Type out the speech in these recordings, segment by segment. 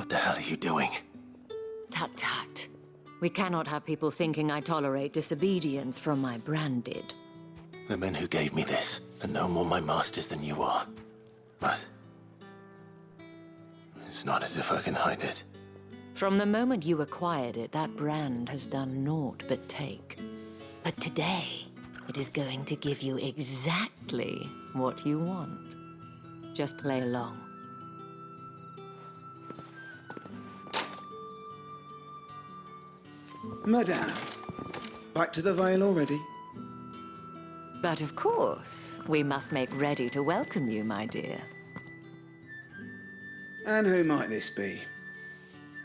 What the hell are you doing? Tut tut. We cannot have people thinking I tolerate disobedience from my branded. The men who gave me this are no more my masters than you are. But it's not as if I can hide it. From the moment you acquired it, that brand has done naught but take. But today, it is going to give you exactly what you want. Just play along. Madame, back to the Vale already? But of course, we must make ready to welcome you, my dear. And who might this be?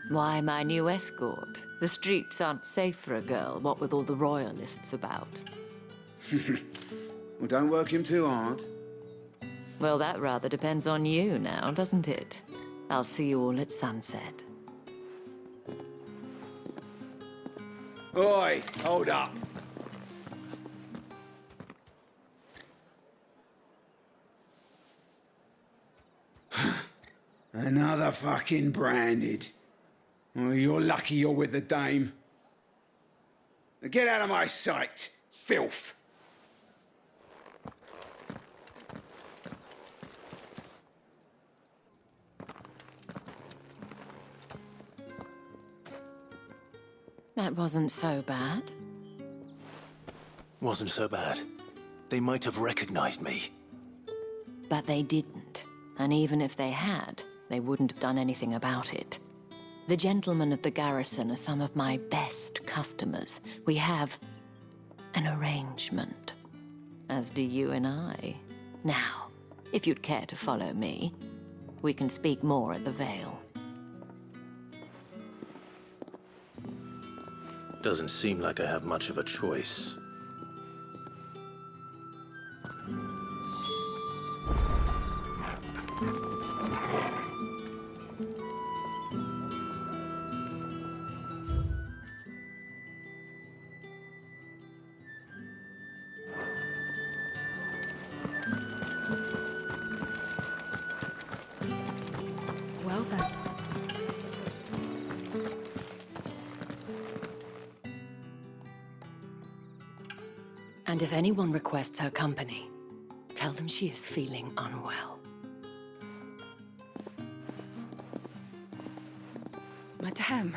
Why, my new escort. The streets aren't safe for a girl, what with all the royalists about. Well, don't work him too hard. Well, that rather depends on you now, doesn't it? I'll see you all at sunset. Oi, hold up. Another fucking branded. Oh, you're lucky you're with the dame. Now get out of my sight, filth. That wasn't so bad. Wasn't so bad. They might have recognized me. But they didn't. And even if they had, they wouldn't have done anything about it. The gentlemen of the garrison are some of my best customers. We have an arrangement, as do you and I. Now, if you'd care to follow me, we can speak more at the Vale. Doesn't seem like I have much of a choice. Well then. And if anyone requests her company, tell them she is feeling unwell. Madame,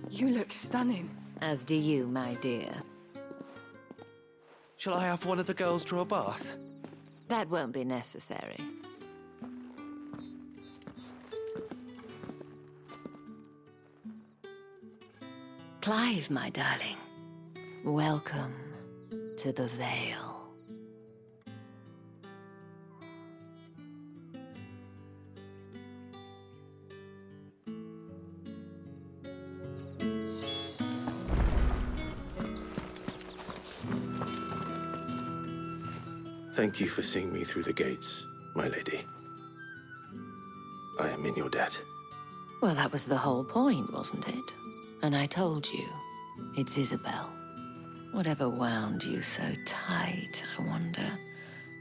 you look stunning. As do you, my dear. Shall I have one of the girls draw a bath? That won't be necessary. Clive, my darling. Welcome to the Vale. Thank you for seeing me through the gates, my lady. I am in your debt. Well, that was the whole point, wasn't it? And I told you, it's Isabel. Whatever wound you so tight, I wonder.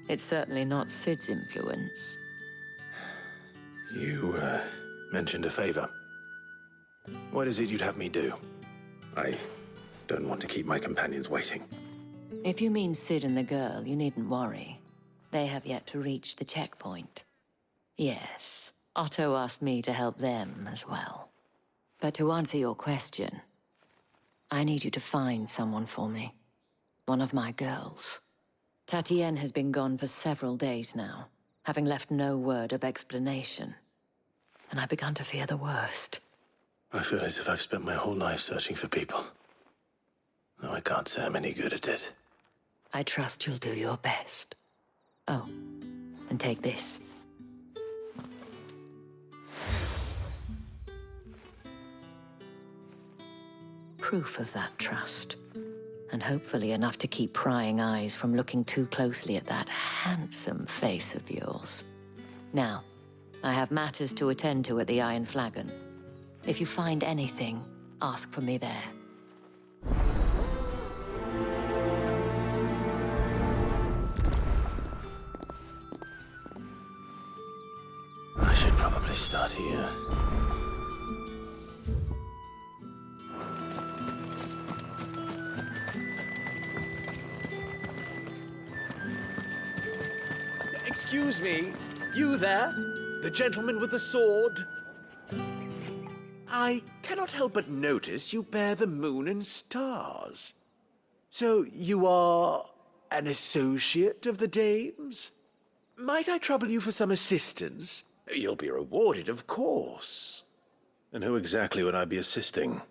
It's certainly not Sid's influence. You, mentioned a favor. What is it you'd have me do? I don't want to keep my companions waiting. If you mean Sid and the girl, you needn't worry. They have yet to reach the checkpoint. Yes, Otto asked me to help them as well. But to answer your question, I need you to find someone for me. One of my girls. Tatienne has been gone for several days now, having left no word of explanation. And I've begun to fear the worst. I feel as if I've spent my whole life searching for people. Though I can't say I'm any good at it. I trust you'll do your best. Oh, and take this. Proof of that trust. And hopefully enough to keep prying eyes from looking too closely at that handsome face of yours. Now, I have matters to attend to at the Iron Flagon. If you find anything, ask for me there. I should probably start here. Excuse me, you there? The gentleman with the sword? I cannot help but notice you bear the moon and stars. So you are an associate of the dames? Might I trouble you for some assistance? You'll be rewarded, of course. And who exactly would I be assisting?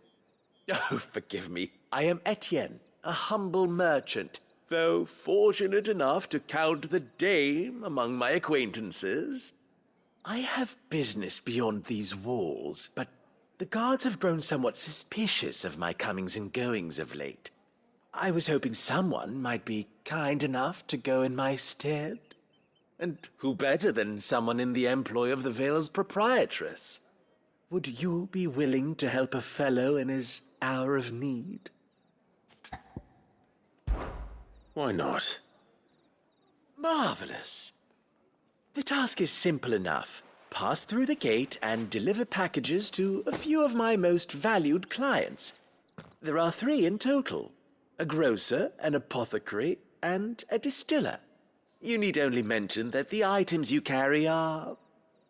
Oh, forgive me. I am Etienne, a humble merchant, though fortunate enough to count the dame among my acquaintances. I have business beyond these walls, but the guards have grown somewhat suspicious of my comings and goings of late. I was hoping someone might be kind enough to go in my stead. And who better than someone in the employ of the Vale's proprietress? Would you be willing to help a fellow in his hour of need? Why not? Marvelous. The task is simple enough. Pass through the gate and deliver packages to a few of my most valued clients. There are 3 in total: a grocer, an apothecary, and a distiller. You need only mention that the items you carry are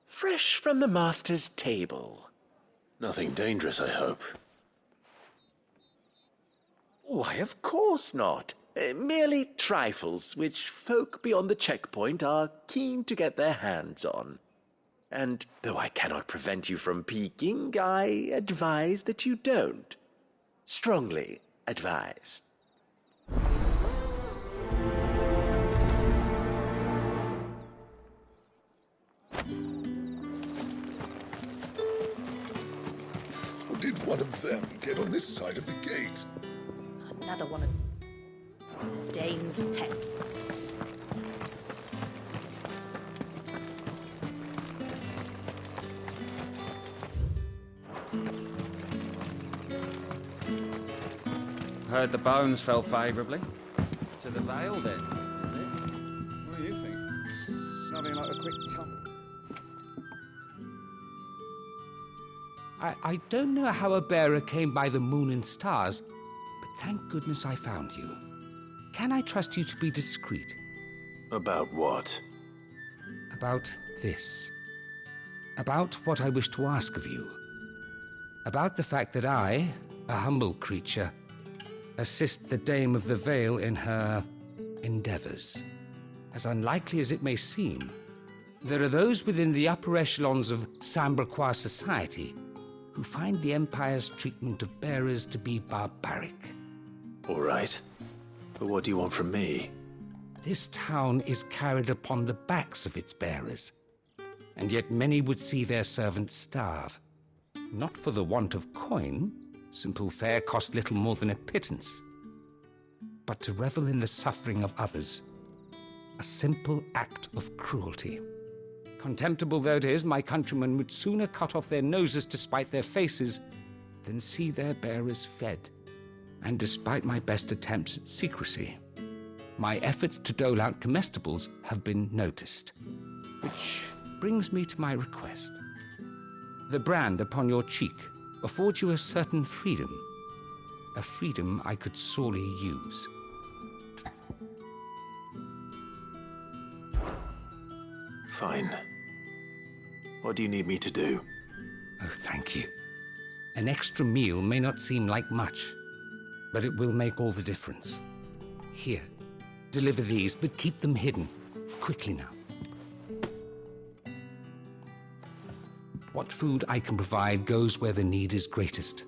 fresh from the master's table. Nothing dangerous, I hope. Why, of course not. Merely trifles which folk beyond the checkpoint are keen to get their hands on. And though I cannot prevent you from peeking, I advise that you don't. Strongly advise. How did one of them get on this side of the gate? Another one of Dame's pets. Heard the bones fell favourably. To the Vale, then. What do you think? Nothing like a quick tumble. I don't know how a bearer came by the moon and stars, but thank goodness I found you. Can I trust you to be discreet? About what? About this. About what I wish to ask of you. About the fact that I, a humble creature, assist the Dame of the Vale in her endeavors. As unlikely as it may seem, there are those within the upper echelons of Samberquois society who find the Empire's treatment of bearers to be barbaric. All right. But what do you want from me? This town is carried upon the backs of its bearers, and yet many would see their servants starve. Not for the want of coin, simple fare cost little more than a pittance, but to revel in the suffering of others, a simple act of cruelty. Contemptible though it is, my countrymen would sooner cut off their noses to spite their faces than see their bearers fed. And despite my best attempts at secrecy, my efforts to dole out comestibles have been noticed. Which brings me to my request. The brand upon your cheek affords you a certain freedom, a freedom I could sorely use. Fine. What do you need me to do? Oh, thank you. An extra meal may not seem like much, but it will make all the difference. Here, deliver these, but keep them hidden. Quickly now. What food I can provide goes where the need is greatest.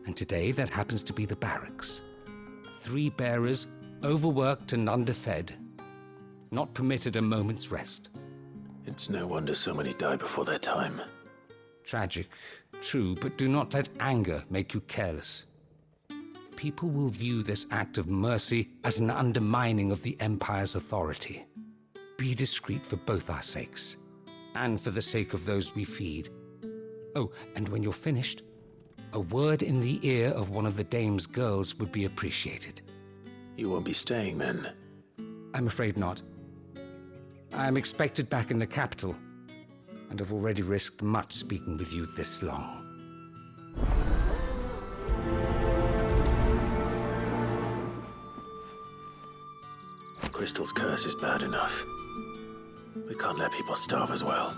And today, that happens to be the barracks. 3 bearers, overworked and underfed, not permitted a moment's rest. It's no wonder so many die before their time. Tragic, true, but do not let anger make you careless. People will view this act of mercy as an undermining of the Empire's authority. Be discreet for both our sakes, and for the sake of those we feed. Oh, and when you're finished, a word in the ear of one of the Dame's girls would be appreciated. You won't be staying then? I'm afraid not. I'm expected back in the capital, and have already risked much speaking with you this long. Crystal's curse is bad enough. We can't let people starve as well.